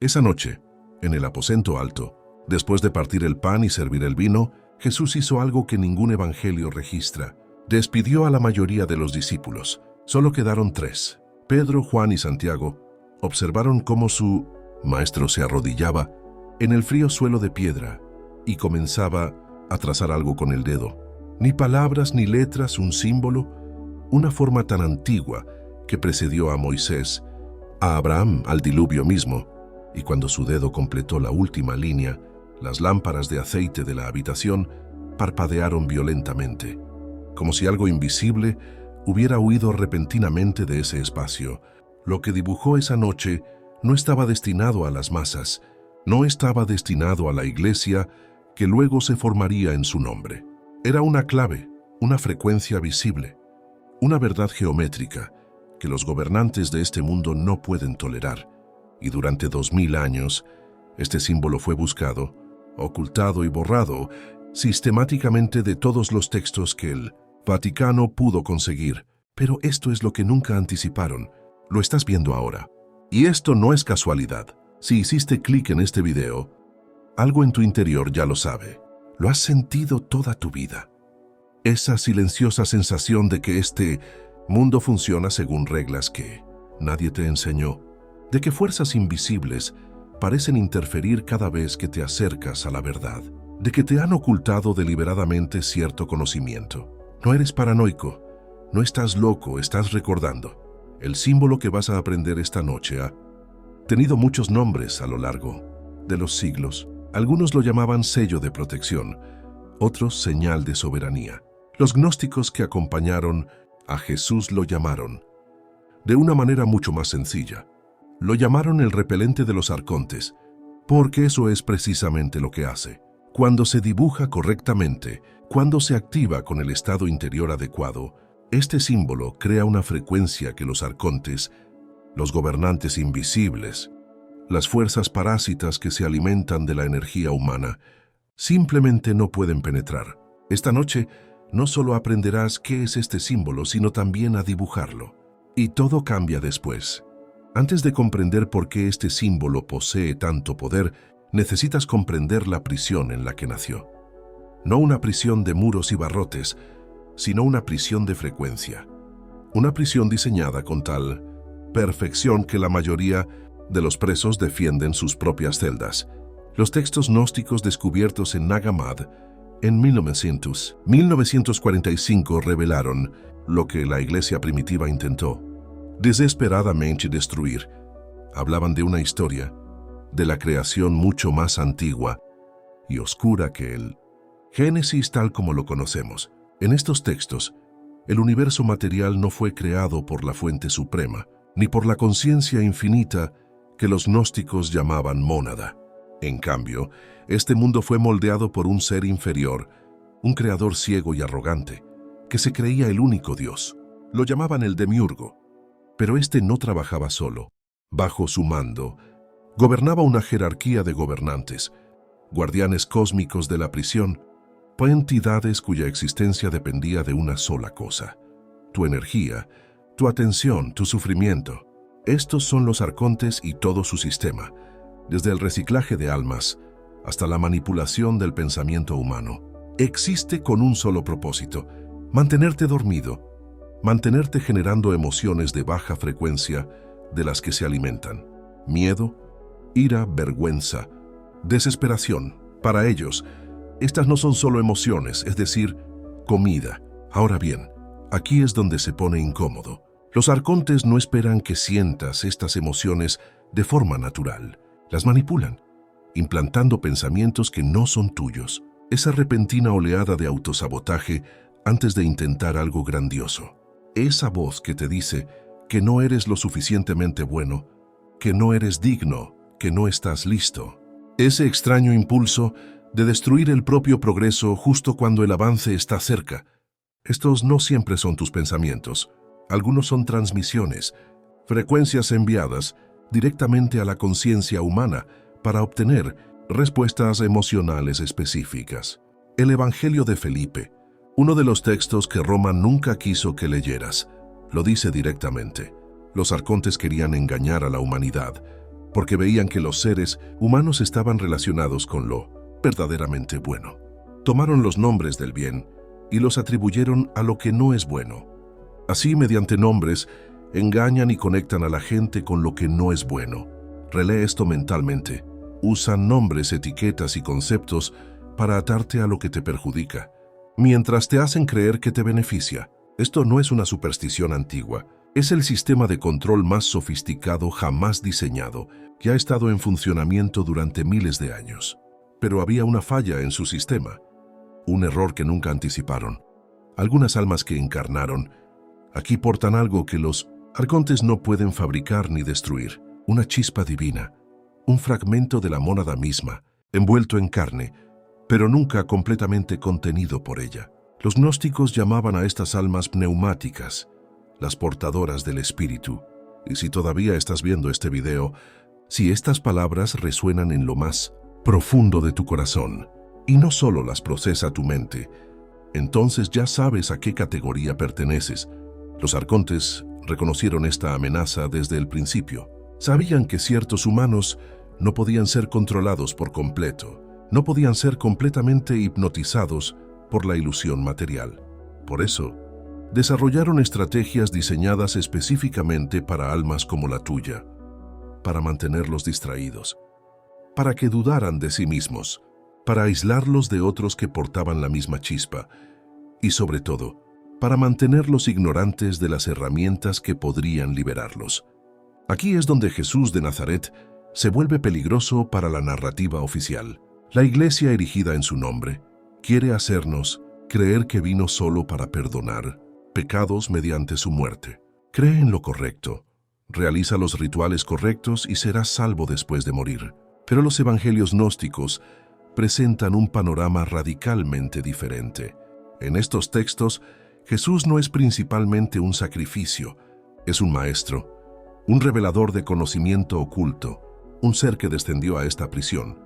Esa noche, en el aposento alto, después de partir el pan y servir el vino, Jesús hizo algo que ningún evangelio registra. Despidió a la mayoría de los discípulos. Solo quedaron 3. Pedro, Juan y Santiago observaron cómo su maestro se arrodillaba en el frío suelo de piedra y comenzaba a trazar algo con el dedo. Ni palabras ni letras, un símbolo, una forma tan antigua que precedió a Moisés, a Abraham, al diluvio mismo. Y cuando su dedo completó la última línea, las lámparas de aceite de la habitación parpadearon violentamente, como si algo invisible hubiera huido repentinamente de ese espacio. Lo que dibujó esa noche no estaba destinado a las masas, no estaba destinado a la iglesia que luego se formaría en su nombre. Era una clave, una frecuencia visible, una verdad geométrica que los gobernantes de este mundo no pueden tolerar. Y durante 2000 años, este símbolo fue buscado, ocultado y borrado sistemáticamente de todos los textos que el Vaticano pudo conseguir. Pero esto es lo que nunca anticiparon. Lo estás viendo ahora. Y esto no es casualidad. Si hiciste clic en este video, algo en tu interior ya lo sabe. Lo has sentido toda tu vida. Esa silenciosa sensación de que este mundo funciona según reglas que nadie te enseñó, de que fuerzas invisibles parecen interferir cada vez que te acercas a la verdad, de que te han ocultado deliberadamente cierto conocimiento. No eres paranoico, no estás loco, estás recordando. El símbolo que vas a aprender esta noche ha tenido muchos nombres a lo largo de los siglos. Algunos lo llamaban sello de protección, otros señal de soberanía. Los gnósticos que acompañaron a Jesús lo llamaron de una manera mucho más sencilla. Lo llamaron el repelente de los arcontes, porque eso es precisamente lo que hace. Cuando se dibuja correctamente, cuando se activa con el estado interior adecuado, este símbolo crea una frecuencia que los arcontes, los gobernantes invisibles, las fuerzas parásitas que se alimentan de la energía humana, simplemente no pueden penetrar. Esta noche no solo aprenderás qué es este símbolo, sino también a dibujarlo. Y todo cambia después. Antes de comprender por qué este símbolo posee tanto poder, necesitas comprender la prisión en la que nació. No una prisión de muros y barrotes, sino una prisión de frecuencia. Una prisión diseñada con tal perfección que la mayoría de los presos defienden sus propias celdas. Los textos gnósticos descubiertos en Nag Hammadi en 1945 revelaron lo que la iglesia primitiva intentó desesperadamente destruir. Hablaban de una historia, de la creación mucho más antigua y oscura que el Génesis tal como lo conocemos. En estos textos, el universo material no fue creado por la fuente suprema, ni por la conciencia infinita que los gnósticos llamaban mónada. En cambio, este mundo fue moldeado por un ser inferior, un creador ciego y arrogante, que se creía el único Dios. Lo llamaban el demiurgo. Pero este no trabajaba solo. Bajo su mando, gobernaba una jerarquía de gobernantes, guardianes cósmicos de la prisión, entidades cuya existencia dependía de una sola cosa: tu energía, tu atención, tu sufrimiento. Estos son los arcontes y todo su sistema, desde el reciclaje de almas hasta la manipulación del pensamiento humano. Existe con un solo propósito: mantenerte dormido, mantenerte generando emociones de baja frecuencia de las que se alimentan. Miedo, ira, vergüenza, desesperación. Para ellos, estas no son solo emociones, es decir, comida. Ahora bien, aquí es donde se pone incómodo. Los arcontes no esperan que sientas estas emociones de forma natural. Las manipulan, implantando pensamientos que no son tuyos. Esa repentina oleada de autosabotaje antes de intentar algo grandioso. Esa voz que te dice que no eres lo suficientemente bueno, que no eres digno, que no estás listo. Ese extraño impulso de destruir el propio progreso justo cuando el avance está cerca. Estos no siempre son tus pensamientos. Algunos son transmisiones, frecuencias enviadas directamente a la conciencia humana para obtener respuestas emocionales específicas. El Evangelio de Felipe, uno de los textos que Roma nunca quiso que leyeras, lo dice directamente. Los arcontes querían engañar a la humanidad, porque veían que los seres humanos estaban relacionados con lo verdaderamente bueno. Tomaron los nombres del bien y los atribuyeron a lo que no es bueno. Así, mediante nombres, engañan y conectan a la gente con lo que no es bueno. Relee esto mentalmente. Usan nombres, etiquetas y conceptos para atarte a lo que te perjudica, mientras te hacen creer que te beneficia. Esto no es una superstición antigua, es el sistema de control más sofisticado jamás diseñado, que ha estado en funcionamiento durante miles de años. Pero había una falla en su sistema, un error que nunca anticiparon. Algunas almas que encarnaron aquí portan algo que los arcontes no pueden fabricar ni destruir, una chispa divina, un fragmento de la mónada misma, envuelto en carne, pero nunca completamente contenido por ella. Los gnósticos llamaban a estas almas pneumáticas, las portadoras del espíritu. Y si todavía estás viendo este video, si estas palabras resuenan en lo más profundo de tu corazón, y no solo las procesa tu mente, entonces ya sabes a qué categoría perteneces. Los arcontes reconocieron esta amenaza desde el principio. Sabían que ciertos humanos no podían ser controlados por completo, no podían ser completamente hipnotizados por la ilusión material. Por eso, desarrollaron estrategias diseñadas específicamente para almas como la tuya, para mantenerlos distraídos, para que dudaran de sí mismos, para aislarlos de otros que portaban la misma chispa, y sobre todo, para mantenerlos ignorantes de las herramientas que podrían liberarlos. Aquí es donde Jesús de Nazaret se vuelve peligroso para la narrativa oficial. La iglesia erigida en su nombre quiere hacernos creer que vino solo para perdonar pecados mediante su muerte. Cree en lo correcto, realiza los rituales correctos y serás salvo después de morir. Pero los evangelios gnósticos presentan un panorama radicalmente diferente. En estos textos, Jesús no es principalmente un sacrificio, es un maestro, un revelador de conocimiento oculto, un ser que descendió a esta prisión,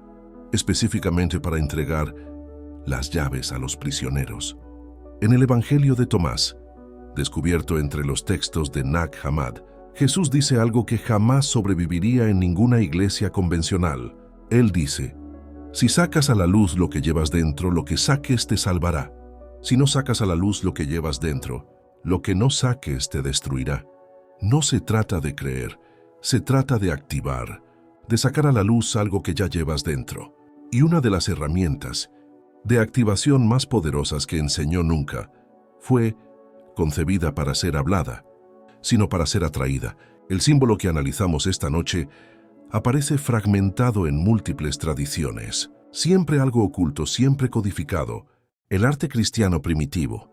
específicamente para entregar las llaves a los prisioneros. En el Evangelio de Tomás, descubierto entre los textos de Nag Hammadi, Jesús dice algo que jamás sobreviviría en ninguna iglesia convencional. Él dice: si sacas a la luz lo que llevas dentro, lo que saques te salvará. Si no sacas a la luz lo que llevas dentro, lo que no saques te destruirá. No se trata de creer, se trata de activar, de sacar a la luz algo que ya llevas dentro. Y una de las herramientas de activación más poderosas que enseñó nunca fue concebida para ser hablada, sino para ser atraída. El símbolo que analizamos esta noche aparece fragmentado en múltiples tradiciones, siempre algo oculto, siempre codificado. El arte cristiano primitivo,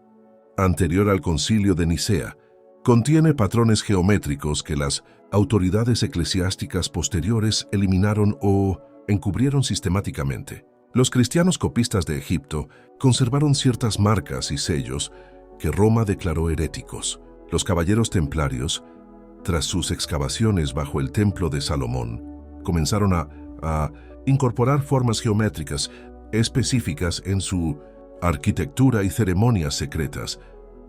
anterior al Concilio de Nicea, contiene patrones geométricos que las autoridades eclesiásticas posteriores eliminaron o encubrieron sistemáticamente. Los cristianos copistas de Egipto conservaron ciertas marcas y sellos que Roma declaró heréticos. Los caballeros templarios, tras sus excavaciones bajo el templo de Salomón, comenzaron a incorporar formas geométricas específicas en su arquitectura y ceremonias secretas.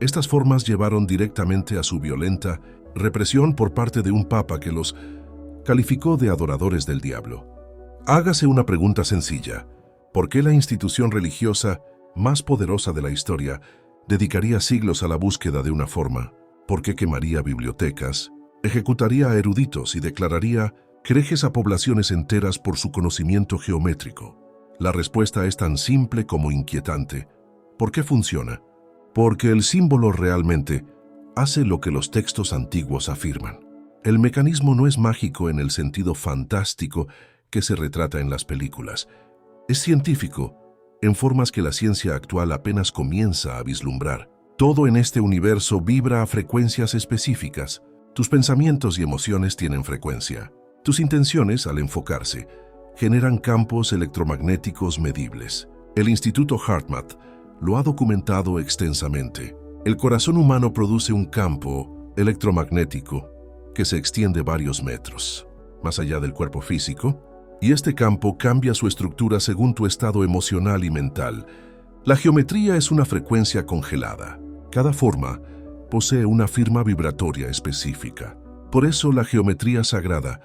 Estas formas llevaron directamente a su violenta represión por parte de un papa que los calificó de adoradores del diablo. Hágase una pregunta sencilla: ¿por qué la institución religiosa más poderosa de la historia dedicaría siglos a la búsqueda de una forma? ¿Por qué quemaría bibliotecas, ejecutaría a eruditos y declararía herejes a poblaciones enteras por su conocimiento geométrico? La respuesta es tan simple como inquietante. ¿Por qué funciona? Porque el símbolo realmente hace lo que los textos antiguos afirman. El mecanismo no es mágico en el sentido fantástico que se retrata en las películas. Es científico, en formas que la ciencia actual apenas comienza a vislumbrar. Todo en este universo vibra a frecuencias específicas. Tus pensamientos y emociones tienen frecuencia. Tus intenciones, al enfocarse, generan campos electromagnéticos medibles. El Instituto HeartMath lo ha documentado extensamente. El corazón humano produce un campo electromagnético que se extiende varios metros, más allá del cuerpo físico, y este campo cambia su estructura según tu estado emocional y mental. La geometría es una frecuencia congelada. Cada forma posee una firma vibratoria específica. Por eso la geometría sagrada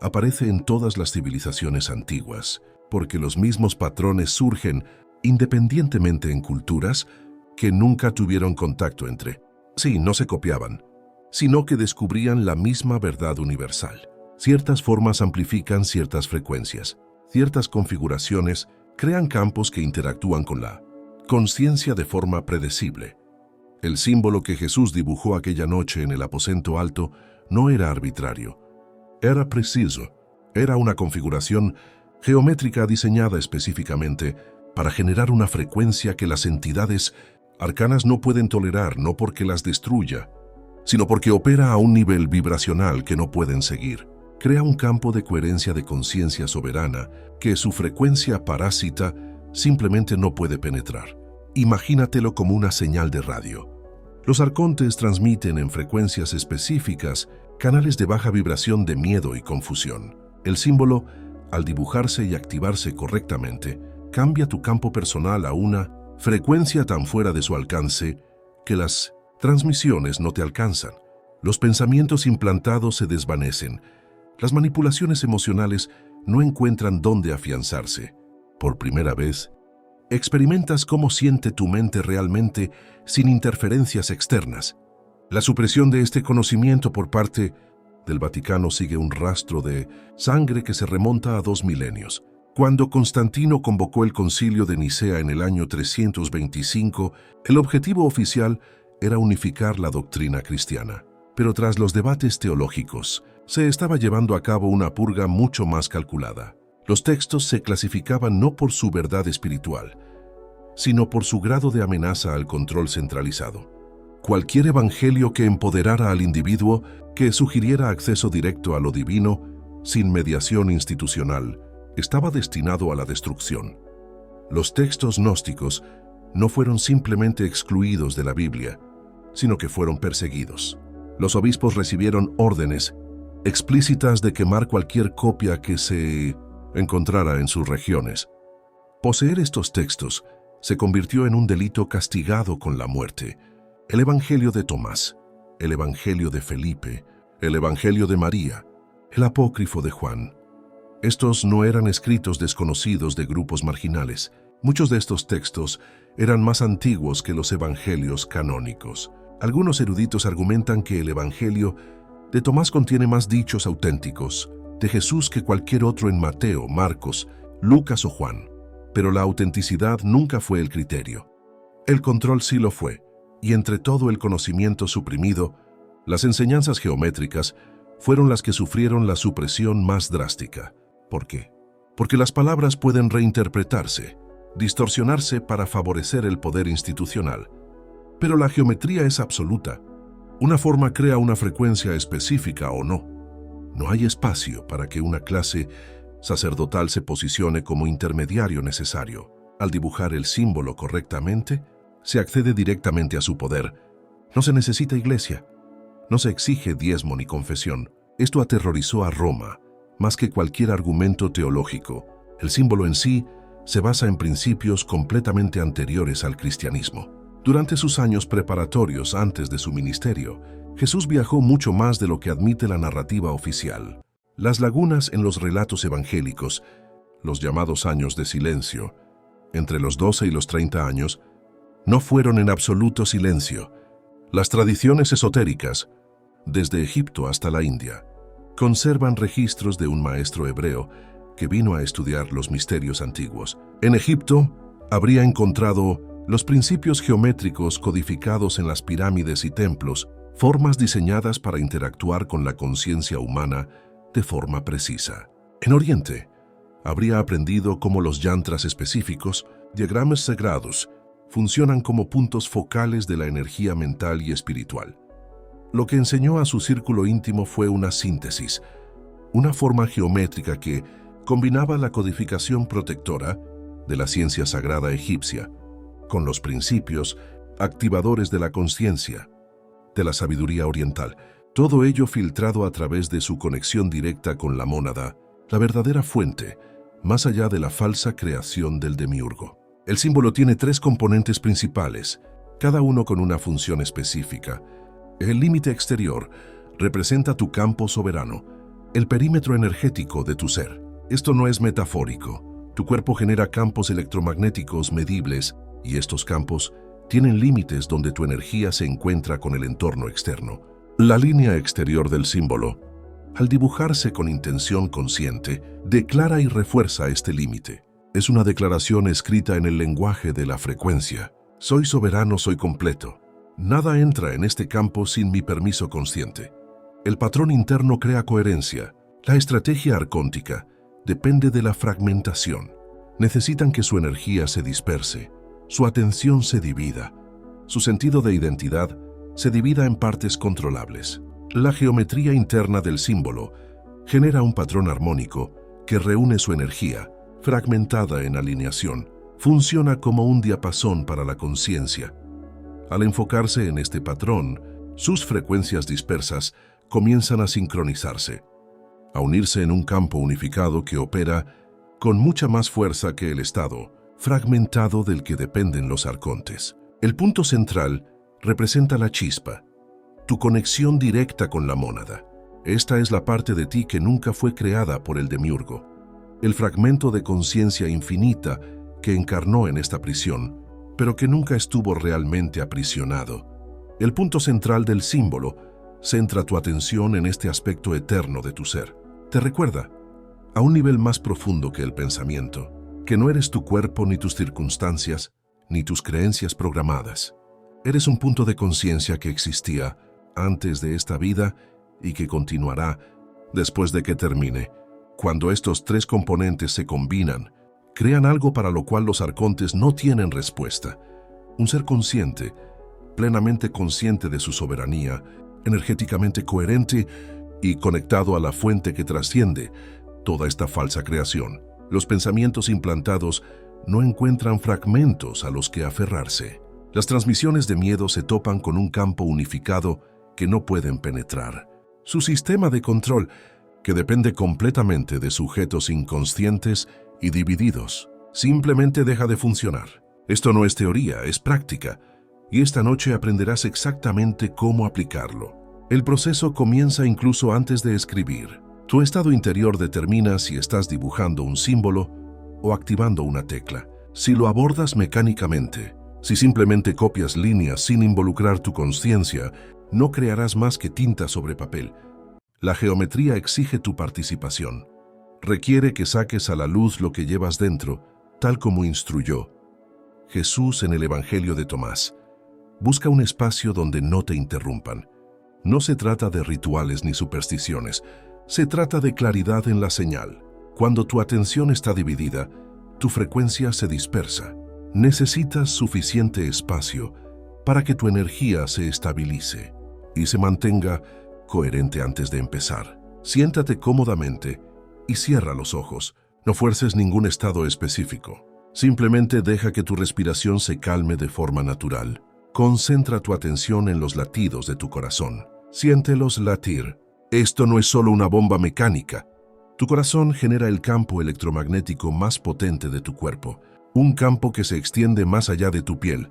Aparece en todas las civilizaciones antiguas, porque los mismos patrones surgen independientemente en culturas que nunca tuvieron contacto entre. Sí, no se copiaban, sino que descubrían la misma verdad universal. Ciertas formas amplifican ciertas frecuencias, ciertas configuraciones crean campos que interactúan con la conciencia de forma predecible. El símbolo que Jesús dibujó aquella noche en el aposento alto no era arbitrario, era preciso, era una configuración geométrica diseñada específicamente para generar una frecuencia que las entidades arcanas no pueden tolerar, no porque las destruya, sino porque opera a un nivel vibracional que no pueden seguir. Crea un campo de coherencia de conciencia soberana que su frecuencia parásita simplemente no puede penetrar. Imagínatelo como una señal de radio. Los arcontes transmiten en frecuencias específicas canales de baja vibración de miedo y confusión. El símbolo, al dibujarse y activarse correctamente, cambia tu campo personal a una frecuencia tan fuera de su alcance que las transmisiones no te alcanzan. Los pensamientos implantados se desvanecen. Las manipulaciones emocionales no encuentran dónde afianzarse. Por primera vez, experimentas cómo siente tu mente realmente sin interferencias externas. La supresión de este conocimiento por parte del Vaticano sigue un rastro de sangre que se remonta a 2 milenios. Cuando Constantino convocó el Concilio de Nicea en el año 325, el objetivo oficial era unificar la doctrina cristiana. Pero tras los debates teológicos, se estaba llevando a cabo una purga mucho más calculada. Los textos se clasificaban no por su verdad espiritual, sino por su grado de amenaza al control centralizado. Cualquier evangelio que empoderara al individuo, que sugiriera acceso directo a lo divino, sin mediación institucional, estaba destinado a la destrucción. Los textos gnósticos no fueron simplemente excluidos de la Biblia, sino que fueron perseguidos. Los obispos recibieron órdenes explícitas de quemar cualquier copia que se encontrara en sus regiones. Poseer estos textos se convirtió en un delito castigado con la muerte. El Evangelio de Tomás, el Evangelio de Felipe, el Evangelio de María, el Apócrifo de Juan. Estos no eran escritos desconocidos de grupos marginales. Muchos de estos textos eran más antiguos que los evangelios canónicos. Algunos eruditos argumentan que el Evangelio de Tomás contiene más dichos auténticos de Jesús que cualquier otro en Mateo, Marcos, Lucas o Juan. Pero la autenticidad nunca fue el criterio. El control sí lo fue, y entre todo el conocimiento suprimido, las enseñanzas geométricas fueron las que sufrieron la supresión más drástica. ¿Por qué? Porque las palabras pueden reinterpretarse, distorsionarse para favorecer el poder institucional. Pero la geometría es absoluta. Una forma crea una frecuencia específica o no. No hay espacio para que una clase sacerdotal se posicione como intermediario necesario. Al dibujar el símbolo correctamente, se accede directamente a su poder. No se necesita iglesia. No se exige diezmo ni confesión. Esto aterrorizó a Roma, más que cualquier argumento teológico. El símbolo en sí se basa en principios completamente anteriores al cristianismo. Durante sus años preparatorios antes de su ministerio, Jesús viajó mucho más de lo que admite la narrativa oficial. Las lagunas en los relatos evangélicos, los llamados años de silencio, entre los 12 y los 30 años, no fueron en absoluto silencio. Las tradiciones esotéricas, desde Egipto hasta la India, conservan registros de un maestro hebreo que vino a estudiar los misterios antiguos. En Egipto, habría encontrado los principios geométricos codificados en las pirámides y templos, formas diseñadas para interactuar con la conciencia humana de forma precisa. En Oriente, habría aprendido cómo los yantras específicos, diagramas sagrados, funcionan como puntos focales de la energía mental y espiritual. Lo que enseñó a su círculo íntimo fue una síntesis, una forma geométrica que combinaba la codificación protectora de la ciencia sagrada egipcia con los principios activadores de la conciencia, de la sabiduría oriental. Todo ello filtrado a través de su conexión directa con la mónada, la verdadera fuente, más allá de la falsa creación del demiurgo. El símbolo tiene 3 componentes principales, cada uno con una función específica. El límite exterior representa tu campo soberano, el perímetro energético de tu ser. Esto no es metafórico. Tu cuerpo genera campos electromagnéticos medibles y estos campos tienen límites donde tu energía se encuentra con el entorno externo. La línea exterior del símbolo, al dibujarse con intención consciente, declara y refuerza este límite. Es una declaración escrita en el lenguaje de la frecuencia. Soy soberano, soy completo. Nada entra en este campo sin mi permiso consciente. El patrón interno crea coherencia. La estrategia arcóntica depende de la fragmentación. Necesitan que su energía se disperse, su atención se divida, su sentido de identidad se divida en partes controlables. La geometría interna del símbolo genera un patrón armónico que reúne su energía, fragmentada en alineación. Funciona como un diapasón para la conciencia. Al enfocarse en este patrón, sus frecuencias dispersas comienzan a sincronizarse, a unirse en un campo unificado que opera con mucha más fuerza que el estado fragmentado del que dependen los arcontes. El punto central representa la chispa, tu conexión directa con la mónada. Esta es la parte de ti que nunca fue creada por el demiurgo, el fragmento de conciencia infinita que encarnó en esta prisión, pero que nunca estuvo realmente aprisionado. El punto central del símbolo centra tu atención en este aspecto eterno de tu ser. Te recuerda, a un nivel más profundo que el pensamiento, que no eres tu cuerpo ni tus circunstancias, ni tus creencias programadas. Eres un punto de conciencia que existía antes de esta vida y que continuará después de que termine. Cuando estos tres componentes se combinan, crean algo para lo cual los arcontes no tienen respuesta. Un ser consciente, plenamente consciente de su soberanía, energéticamente coherente y conectado a la fuente que trasciende toda esta falsa creación. Los pensamientos implantados no encuentran fragmentos a los que aferrarse. Las transmisiones de miedo se topan con un campo unificado que no pueden penetrar. Su sistema de control, que depende completamente de sujetos inconscientes y divididos, simplemente deja de funcionar. Esto no es teoría, es práctica, y esta noche aprenderás exactamente cómo aplicarlo. El proceso comienza incluso antes de escribir. Tu estado interior determina si estás dibujando un símbolo o activando una tecla. Si lo abordas mecánicamente, si simplemente copias líneas sin involucrar tu conciencia, no crearás más que tinta sobre papel. La geometría exige tu participación. Requiere que saques a la luz lo que llevas dentro, tal como instruyó Jesús en el Evangelio de Tomás. Busca un espacio donde no te interrumpan. No se trata de rituales ni supersticiones. Se trata de claridad en la señal. Cuando tu atención está dividida, tu frecuencia se dispersa. Necesitas suficiente espacio para que tu energía se estabilice y se mantenga coherente antes de empezar. Siéntate cómodamente y cierra los ojos. No fuerces ningún estado específico. Simplemente deja que tu respiración se calme de forma natural. Concentra tu atención en los latidos de tu corazón. Siéntelos latir. Esto no es solo una bomba mecánica. Tu corazón genera el campo electromagnético más potente de tu cuerpo, un campo que se extiende más allá de tu piel,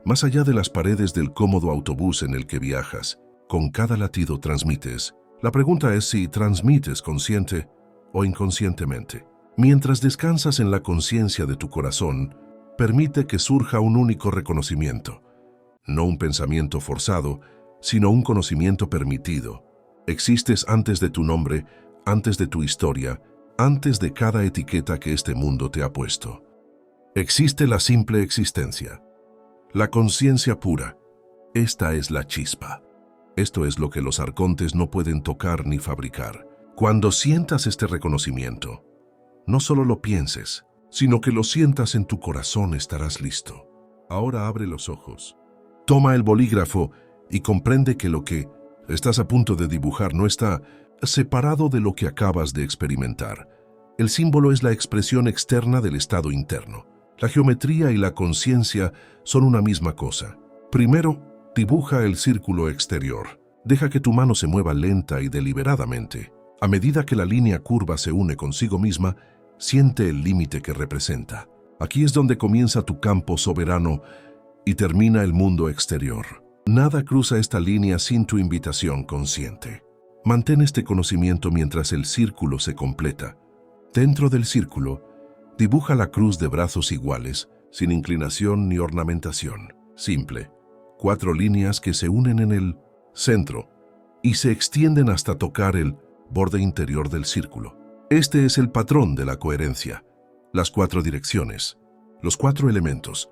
más allá de las paredes del cómodo autobús en el que viajas. Con cada latido transmites. La pregunta es si transmites consciente o inconscientemente. Mientras descansas en la conciencia de tu corazón, permite que surja un único reconocimiento. No un pensamiento forzado, sino un conocimiento permitido. Existes antes de tu nombre, antes de tu historia, antes de cada etiqueta que este mundo te ha puesto. Existe la simple existencia, la conciencia pura. Esta es la chispa. Esto es lo que los arcontes no pueden tocar ni fabricar. Cuando sientas este reconocimiento, no solo lo pienses, sino que lo sientas en tu corazón, estarás listo. Ahora abre los ojos. Toma el bolígrafo y comprende que lo que estás a punto de dibujar no está separado de lo que acabas de experimentar. El símbolo es la expresión externa del estado interno. La geometría y la conciencia son una misma cosa. Primero, dibuja el círculo exterior. Deja que tu mano se mueva lenta y deliberadamente. A medida que la línea curva se une consigo misma, siente el límite que representa. Aquí es donde comienza tu campo soberano y termina el mundo exterior. Nada cruza esta línea sin tu invitación consciente. Mantén este conocimiento mientras el círculo se completa. Dentro del círculo, dibuja la cruz de brazos iguales, sin inclinación ni ornamentación. Simple. 4 líneas que se unen en el centro y se extienden hasta tocar el borde interior del círculo. Este es el patrón de la coherencia. Las 4 direcciones, los 4 elementos,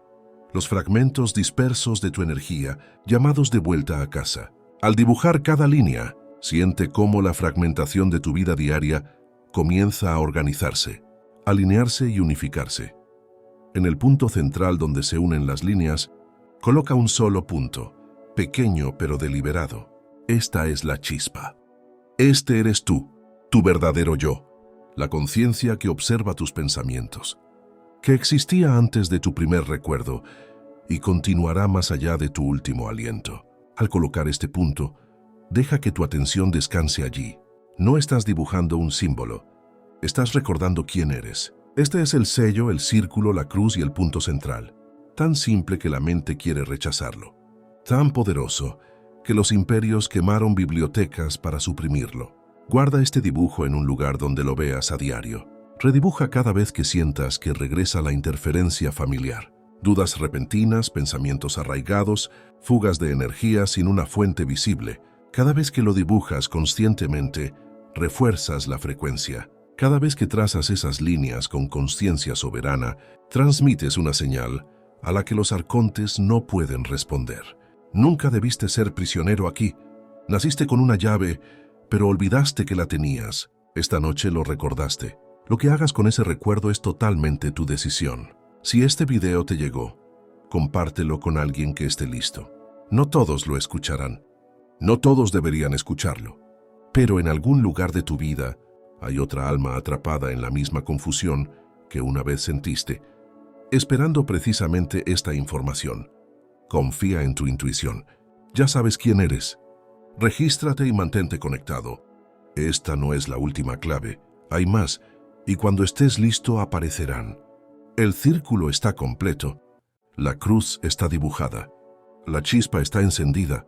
los fragmentos dispersos de tu energía llamados de vuelta a casa. Al dibujar cada línea, siente cómo la fragmentación de tu vida diaria comienza a organizarse, alinearse y unificarse. En el punto central donde se unen las líneas, coloca un solo punto, pequeño pero deliberado. Esta es la chispa. Este eres tú, tu verdadero yo, la conciencia que observa tus pensamientos, que existía antes de tu primer recuerdo y continuará más allá de tu último aliento. Al colocar este punto, deja que tu atención descanse allí. No estás dibujando un símbolo, estás recordando quién eres. Este es el sello, el círculo, la cruz y el punto central. Tan simple que la mente quiere rechazarlo. Tan poderoso que los imperios quemaron bibliotecas para suprimirlo. Guarda este dibujo en un lugar donde lo veas a diario. Redibuja cada vez que sientas que regresa la interferencia familiar. Dudas repentinas, pensamientos arraigados, fugas de energía sin una fuente visible. Cada vez que lo dibujas conscientemente, refuerzas la frecuencia. Cada vez que trazas esas líneas con conciencia soberana, transmites una señal a la que los arcontes no pueden responder. Nunca debiste ser prisionero aquí. Naciste con una llave, pero olvidaste que la tenías. Esta noche lo recordaste. Lo que hagas con ese recuerdo es totalmente tu decisión. Si este video te llegó, compártelo con alguien que esté listo. No todos lo escucharán. No todos deberían escucharlo. Pero en algún lugar de tu vida hay otra alma atrapada en la misma confusión que una vez sentiste, esperando precisamente esta información. Confía en tu intuición. Ya sabes quién eres. Regístrate y mantente conectado. Esta no es la última clave. Hay más, y cuando estés listo aparecerán. El círculo está completo. La cruz está dibujada. La chispa está encendida.